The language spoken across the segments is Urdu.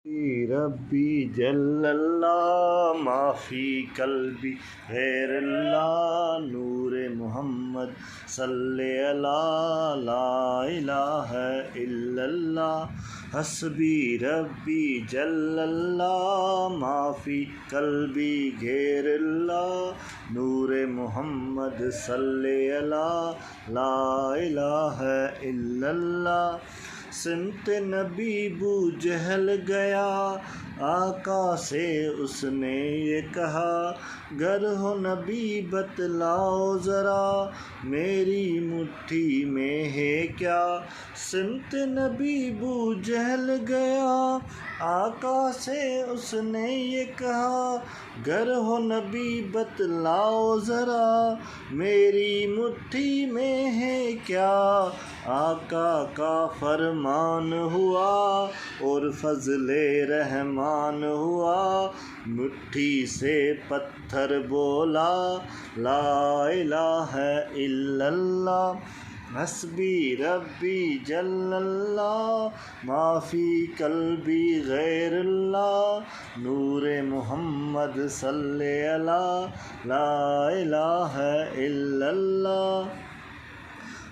ربی جل اللہ ما فی قلبی غیر اللہ نور محمد صلی اللہ لا الہ الا اللہ حسبی ربی جل اللہ ما فی قلبی غیر اللہ نور محمد صلی اللہ لا الہ الا اللہ سمت نبی بو جہل گیا آقا سے اس نے یہ کہا گر ہو نبی بتلاؤ ذرا میری مٹھی میں ہے کیا سمت نبی بو جہل گیا آقا سے اس نے یہ کہا گر ہو نبی بتلاؤ ذرا میری مٹھی میں ہے کیا آقا کا فرمان ہوا اور فضل رحمان ہوا مٹھی سے پتھر بولا لا الہ الا اللہ حسبی ربی جل اللہ ما فی قلبی غیر اللہ نور محمد صلی اللہ لا الہ الا اللہ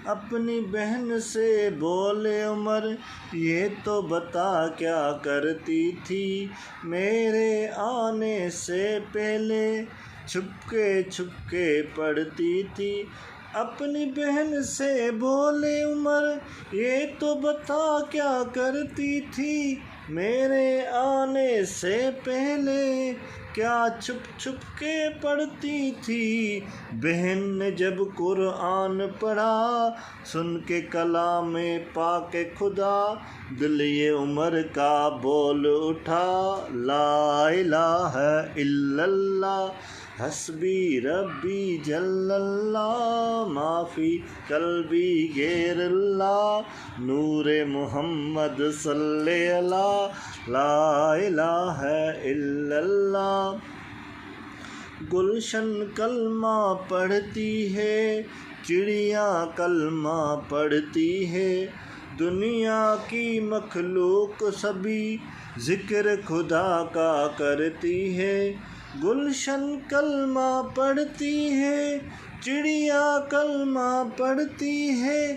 اپنی بہن سے بولے عمر یہ تو بتا کیا کرتی تھی میرے آنے سے پہلے چھپ کے پڑھتی تھی اپنی بہن سے بولے عمر یہ تو بتا کیا کرتی تھی میرے آنے سے پہلے کیا چھپ کے پڑھتی تھی بہن نے جب قرآن پڑھا سن کے کلام پاک خدا دل یہ عمر کا بول اٹھا لا الہ الا اللہ حسبی ربی جل اللہ ما فی قلبی غیر اللہ نور محمد صلی اللہ لا الہ الا اللہ گلشن کلمہ پڑھتی ہے چڑیاں کلمہ پڑھتی ہے دنیا کی مخلوق سبھی ذکر خدا کا کرتی ہے گلشن کلمہ پڑھتی ہے چڑیاں کلمہ پڑھتی ہے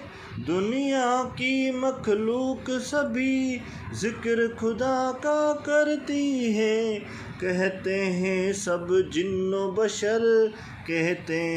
دنیا کی مخلوق سبھی ذکر خدا کا کرتی ہے کہتے ہیں سب جن و بشر کہتے ہیں